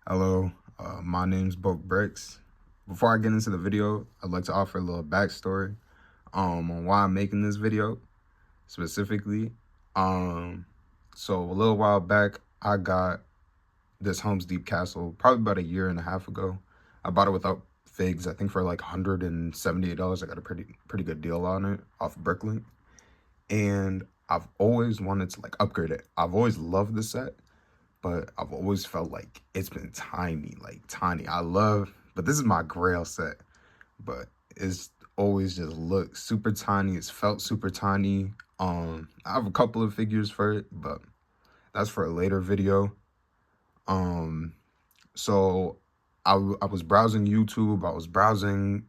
Hello, my name's Boke Bricks. Before I get into the video, I'd like to offer a little backstory on why I'm making this video specifically. So a little while back, I got this Helms Deep Castle probably about a year and a half ago. I bought it without figs, I think for like $178. I got a pretty good deal on it off Bricklink. And I've always wanted to like upgrade it. I've always loved the set, but I've always felt like it's been tiny, like tiny. But this is my grail set, but it's always just looked super tiny. It's felt super tiny. I have a couple of figures for it, but that's for a later video. So I was browsing YouTube. I was browsing,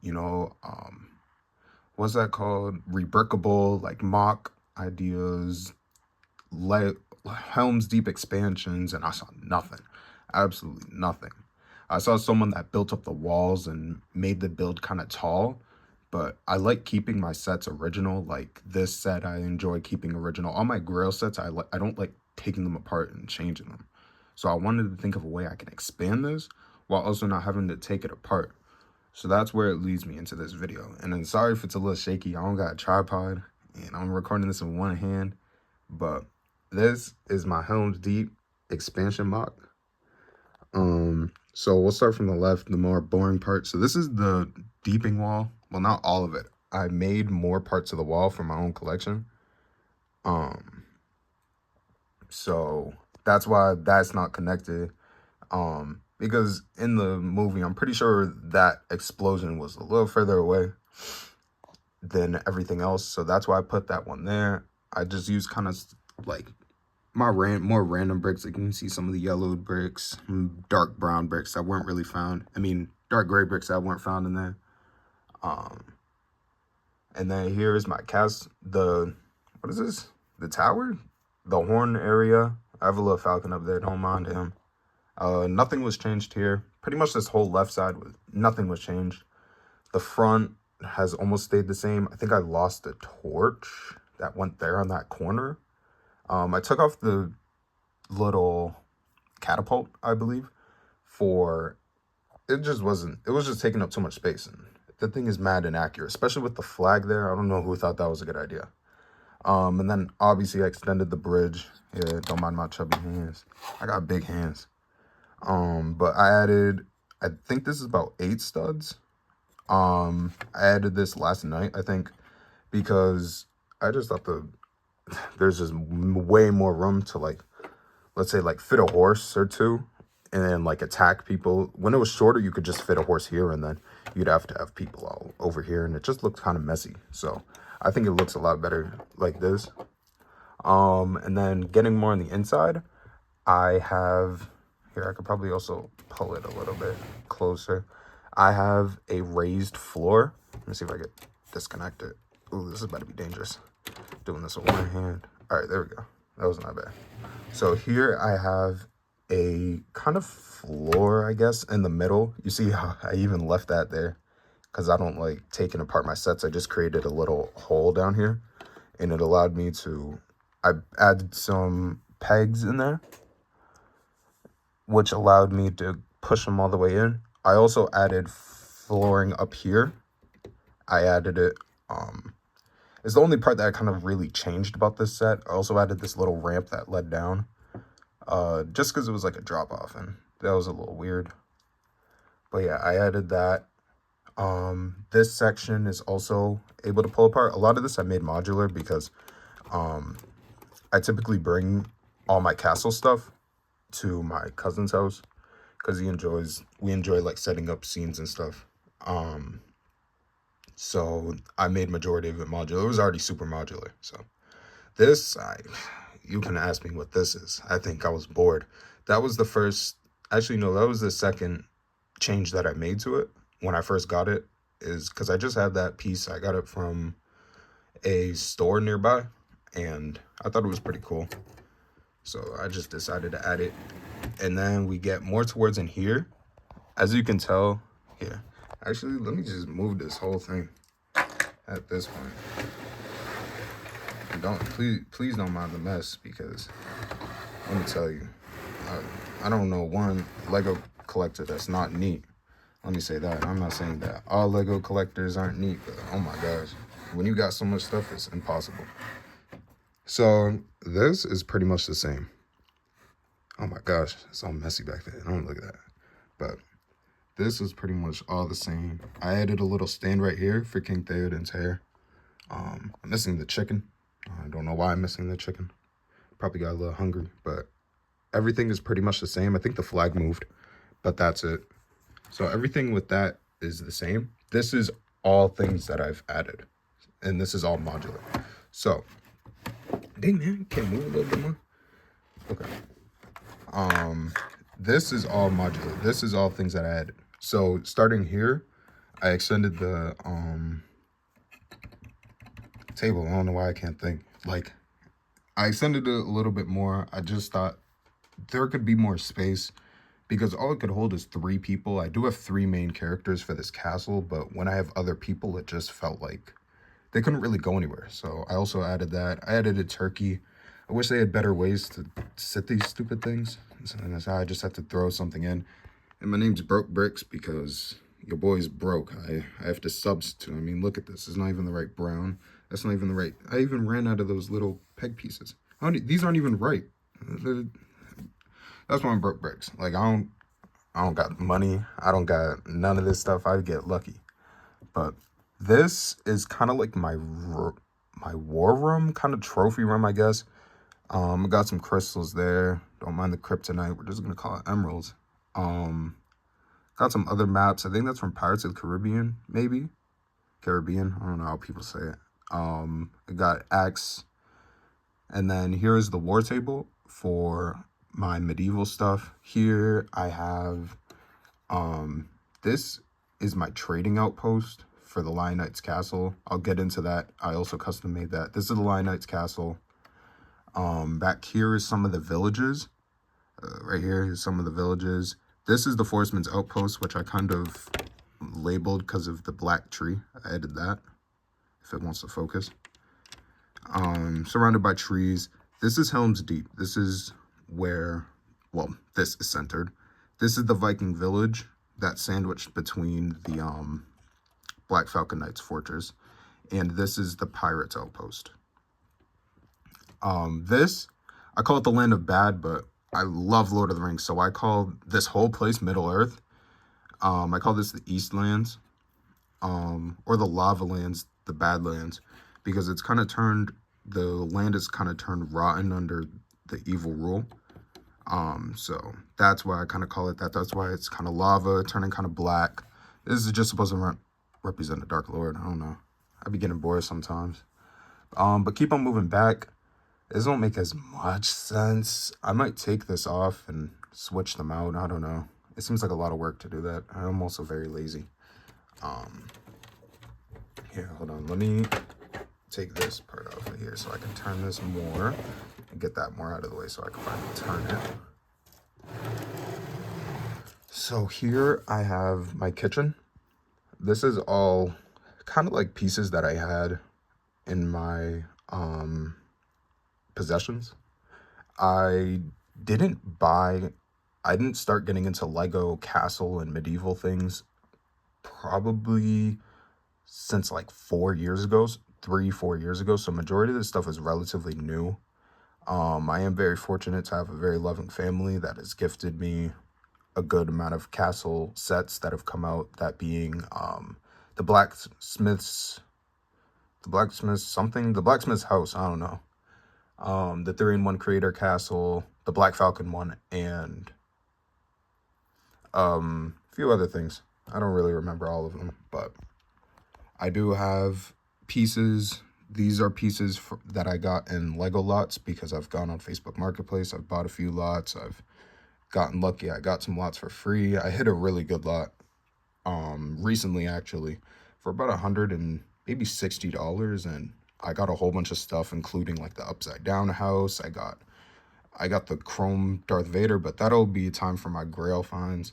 what's that called? Rebrickable, like mock ideas, like Helms Deep expansions, and I saw nothing, absolutely nothing. I saw someone that built up the walls and made the build kind of tall, but I like keeping my sets original. Like this set, I enjoy keeping original. All my grail sets, I don't like taking them apart and changing them. So I wanted to think of a way I can expand this while also not having to take it apart. So that's where it leads me into this video. And then sorry if it's a little shaky. I don't got a tripod and I'm recording this in one hand, but this is my Helms Deep expansion mock. So we'll start from the left, the more boring part. So this is the deeping wall. Well, not all of it. I made more parts of the wall for my own collection. So that's why that's not connected. Because in the movie, I'm pretty sure that explosion was a little further away than everything else. So that's why I put that one there. I just use kind of like my more random bricks. Like you can see some of the yellowed bricks, dark brown bricks that weren't really found. I mean, dark gray bricks that weren't found in there. And then here is my what is this? The tower? The horn area. I have a little falcon up there, don't mind him. Nothing was changed here. Pretty much this whole left side, nothing was changed. The front has almost stayed the same. I think I lost the torch that went there on that corner. I took off the little catapult, I believe, it was just taking up too much space. And the thing is mad inaccurate, especially with the flag there. I don't know who thought that was a good idea. And then obviously I extended the bridge. Yeah, don't mind my chubby hands. I got big hands. But I think this is about 8 studs. I added this last night, I think, because I just thought there's just way more room to like, let's say like fit a horse or two and then like attack people. When it was shorter, you could just fit a horse here and then you'd have to have people all over here, and it just looked kind of messy. So I think it looks a lot better like this. And then getting more on the inside, I could probably also pull it a little bit closer. I have a raised floor. Let me see if I get disconnected. Ooh, this is about to be dangerous. Doing this with one hand. All right, there we go. That was not bad. So here I have a kind of floor, I guess, in the middle. You see how I even left that there because I don't like taking apart my sets. I just created a little hole down here, and it allowed me to, I added some pegs in there, which allowed me to push them all the way in. I also added flooring up here. I added it, it's the only part that I kind of really changed about this set. I also added this little ramp that led down, just because it was like a drop off, and that was a little weird. But yeah, I added that. This section is also able to pull apart. A lot of this I made modular because I typically bring all my castle stuff to my cousin's house because we enjoy like setting up scenes and stuff. So I made majority of it modular. It was already super modular. So you can ask me what this is. I think I was bored. That was the first, actually no, that was the second change that I made to it when I first got it, is because I just had that piece. I got it from a store nearby and I thought it was pretty cool. So I just decided to add it. And then we get more towards in here. As you can tell, here. Actually, let me just move this whole thing at this point. And please don't mind the mess, because let me tell you, I don't know, one, Lego collector that's not neat. Let me say that. I'm not saying that all Lego collectors aren't neat, but oh my gosh, when you got so much stuff, it's impossible. So this is pretty much the same. Oh my gosh, it's all messy back there. Don't look at that. But this is pretty much all the same. I added a little stand right here for King Theoden's hair. I'm missing the chicken. I don't know why I'm missing the chicken. Probably got a little hungry, but everything is pretty much the same. I think the flag moved, but that's it. So everything with that is the same. This is all things that I've added, and this is all modular. So, dang man, can move a little bit more. Okay. This is all modular. This is all things that I added. So starting here, I extended the table. I don't know why I can't think. Like, I extended it a little bit more. I just thought there could be more space, because all it could hold is 3 people. I do have 3 main characters for this castle, but when I have other people, it just felt like they couldn't really go anywhere. So I also added that. I added a turkey. I wish they had better ways to sit these stupid things. And that's how I just had to throw something in. And my name's Broke Bricks because your boy's broke. I have to substitute. I mean, look at this. It's not even the right brown. That's not even the right. I even ran out of those little peg pieces. These aren't even right. That's why I'm Broke Bricks. Like, I don't got money. I don't got none of this stuff. I get lucky. But this is kind of like my war room, kind of trophy room, I guess. I got some crystals there. Don't mind the kryptonite. We're just gonna call it emeralds. Got some other maps. I think that's from Pirates of the Caribbean, maybe. Caribbean. I don't know how people say it. I got axe. And then here is the war table for my medieval stuff. Here I have, this is my trading outpost for the Lion Knight's castle. I'll get into that. I also custom made that. This is the Lion Knight's castle. Back here is some of the villages. Right here is some of the villages. This is the Forestman's outpost, which I kind of labeled because of the black tree. I added that, if it wants to focus. Surrounded by trees. This is Helms Deep. This is where, well, this is centered. This is the Viking village that's sandwiched between the Black Falcon Knight's fortress, and this is the pirate's outpost. This, I call it the Land of Bad, but I love Lord of the Rings, so I call this whole place Middle Earth. I call this the Eastlands, or the Lava Lands, the Badlands, because it's kind of turned, the land is kind of turned rotten under the evil rule. So that's why I kind of call it that. That's why it's kind of lava, turning kind of black. This is just supposed to represent the Dark Lord. I don't know. I be getting bored sometimes. But keep on moving back. This don't make as much sense. I might take this off and switch them out. I don't know. It seems like a lot of work to do that. I'm also very lazy. Here, hold on. Let me take this part off of here so I can turn this more and get that more out of the way so I can finally turn it. So here I have my kitchen. This is all kind of like pieces that I had in my possessions. I didn't start getting into Lego castle and medieval things probably since like 4 years ago, 3-4 years ago. So majority of this stuff is relatively new. I am very fortunate to have a very loving family that has gifted me a good amount of castle sets that have come out, that being the blacksmith's house, I don't know. The 3-in-1 creator castle, the Black Falcon one, and a few other things. I don't really remember all of them, but I do have pieces. These are pieces that I got in Lego lots because I've gone on Facebook Marketplace. I've bought a few lots. I've gotten lucky. I got some lots for free. I hit a really good lot recently, actually, for about $100 and maybe $60, and I got a whole bunch of stuff, including like the upside down house. I got the chrome Darth Vader, but that'll be time for my Grail finds.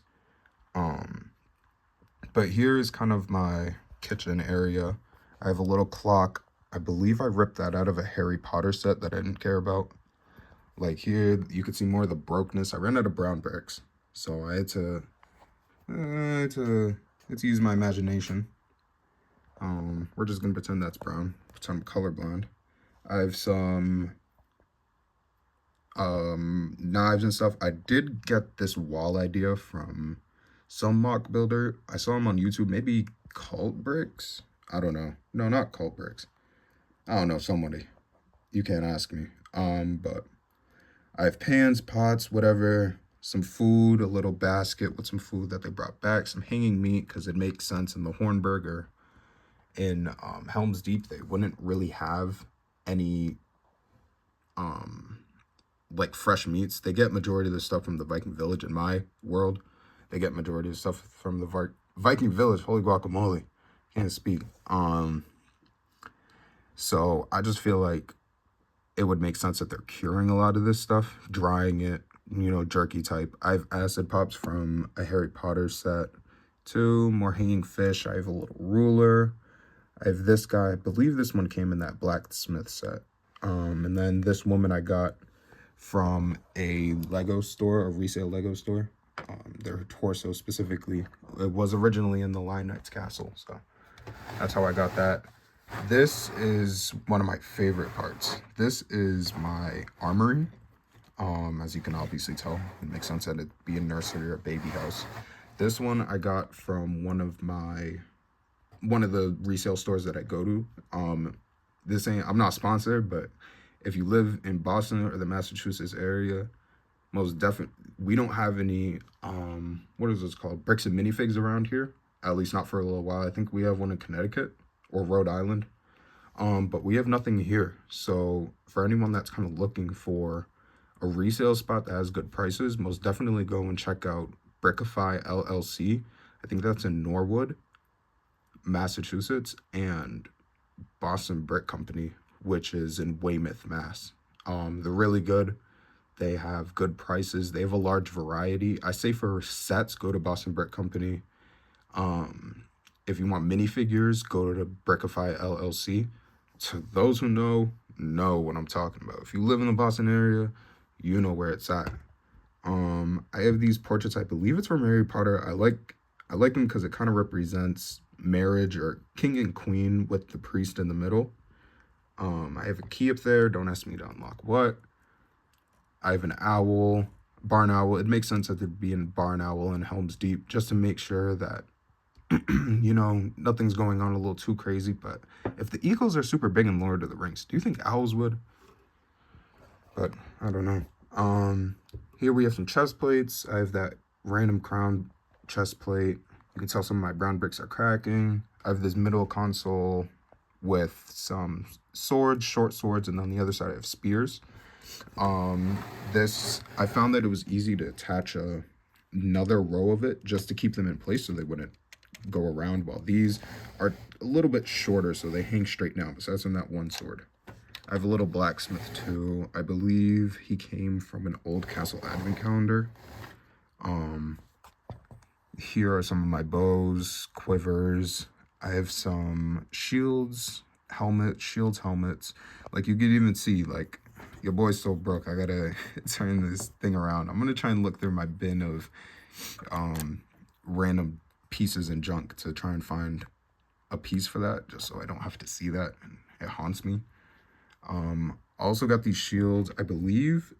But here's kind of my kitchen area. I have a little clock. I believe I ripped that out of a Harry Potter set that I didn't care about. Like here, you can see more of the brokenness. I ran out of brown bricks, so I had to It's use my imagination. We're just gonna pretend that's brown. Pretend I'm colorblind. I have some knives and stuff. I did get this wall idea from some mock builder. I saw him on YouTube. Maybe Cult Bricks. I don't know. No, not Cult Bricks. I don't know. Somebody. You can't ask me. But I have pans, pots, whatever. Some food, a little basket with some food that they brought back. Some hanging meat because it makes sense in the Hornburger. In Helms Deep, they wouldn't really have any like fresh meats. They get majority of the stuff from the Viking Village. In my world, they get majority of the stuff from the Viking Village. Holy guacamole, can't speak. So I just feel like it would make sense that they're curing a lot of this stuff, drying it, you know, jerky type. I have acid pops from a Harry Potter set. 2 more hanging fish. I have a little ruler. I have this guy. I believe this one came in that blacksmith set. And then this woman I got from a Lego store, a resale Lego store. Their torso specifically. It was originally in the Lion Knight's castle, so that's how I got that. This is one of my favorite parts. This is my armory. As you can obviously tell, it makes sense that it'd be a nursery or a baby house. This one I got from one of the resale stores that I go to. I'm not sponsored, but if you live in Boston or the Massachusetts area, most definitely, we don't have any, what is this called? Bricks and minifigs around here, at least not for a little while. I think we have one in Connecticut or Rhode Island, but we have nothing here. So for anyone that's kind of looking for a resale spot that has good prices, most definitely go and check out Brickify LLC. I think that's in Norwood, Massachusetts, and Boston Brick Company, which is in Weymouth, Mass. They're really good. They have good prices. They have a large variety. I say for sets, go to Boston Brick Company. If you want minifigures, go to Brickify LLC. To those who know what I'm talking about. If you live in the Boston area, you know where it's at. I have these portraits. I believe it's from Harry Potter. I like them because it kind of represents marriage or king and queen with the priest in the middle. I have a key up there. Don't ask me to unlock what. I have an owl, barn owl. It makes sense that there'd be a barn owl in Helms Deep just to make sure that, you know, nothing's going on a little too crazy. But if the eagles are super big in Lord of the Rings, do you think owls would? But I don't know. Here we have some chest plates. I have that random crown chest plate. You can tell some of my brown bricks are cracking. I have this middle console with some swords, short swords, and on the other side I have spears. I found that it was easy to attach another row of it just to keep them in place so they wouldn't go around, while these are a little bit shorter so they hang straight down. Besides from that one sword, I have a little blacksmith too. I believe he came from an old castle advent calendar. Here are some of my bows, quivers. I have some shields, helmets. Like you could even see, like, your boy's so broke. I gotta turn this thing around. I'm gonna try and look through my bin of random pieces and junk to try and find a piece for that, just so I don't have to see that and it haunts me. Also got these shields. I believe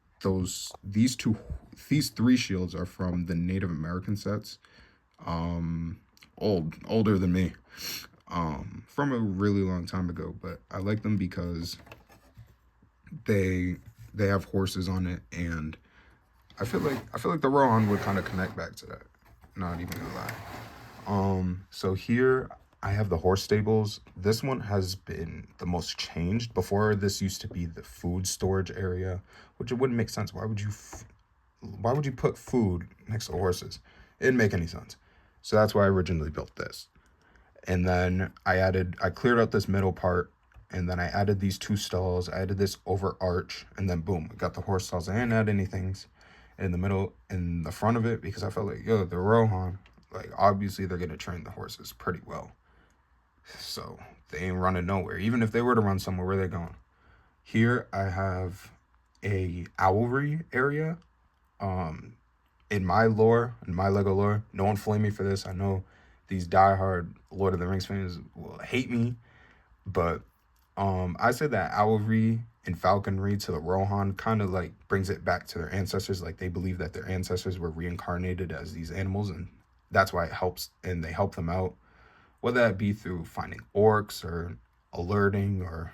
these 3 shields are from the Native American sets. Older than me. From a really long time ago, but I like them because they have horses on it, and I feel like the Rohan would kind of connect back to that. Not even gonna lie. So here I have the horse stables. This one has been the most changed. Before, this used to be the food storage area, which it wouldn't make sense. Why would you put food next to horses? It didn't make any sense. So that's why I originally built this. And then I cleared out this middle part, and then I added these 2 stalls. I added this over arch, and then boom, I got the horse stalls. I didn't add anything in the middle, in the front of it, because I felt like, yo, the Rohan, like, obviously they're going to train the horses pretty well. So they ain't running nowhere. Even if they were to run somewhere, where are they going? Here I have a owlry area. in my lore, in my Lego lore, no one flame me for this. I know these diehard Lord of the Rings fans will hate me, but I said that owlry and falconry to the Rohan kind of like brings it back to their ancestors. Like they believe that their ancestors were reincarnated as these animals, and that's why it helps, and they help them out, whether that be through finding orcs or alerting or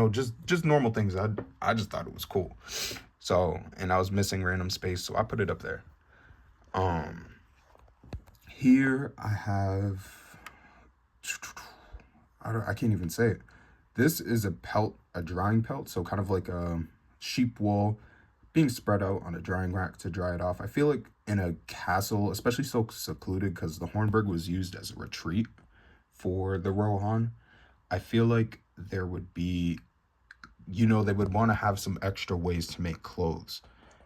just normal things. I just thought it was cool. So, and I was missing random space, so I put it up there. Um, Here I have, I can't even say it. This is a pelt, a drying pelt, so kind of like a sheep wool being spread out on a drying rack to dry it off. I feel like in a castle, especially so secluded, because the Hornburg was used as a retreat for the Rohan, I feel like there would be, they would want to have some extra ways to make clothes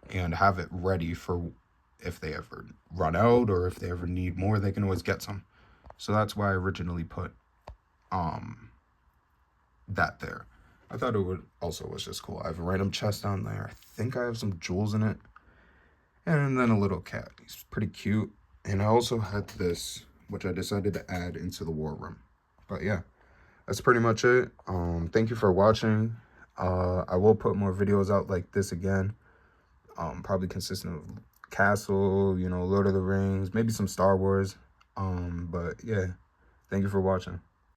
and have it ready for if they ever run out or if they ever need more, they can always get some. So that's why I originally put that there. I thought it would also was just cool. I have a random chest down there. I think I have some jewels in it. And then a little cat. He's pretty cute. And I also had this, which I decided to add into the war room. But yeah, that's pretty much it. Thank you for watching. I will put more videos out like this again. Probably consistent of Castle, Lord of the Rings, maybe some Star Wars. But yeah, thank you for watching.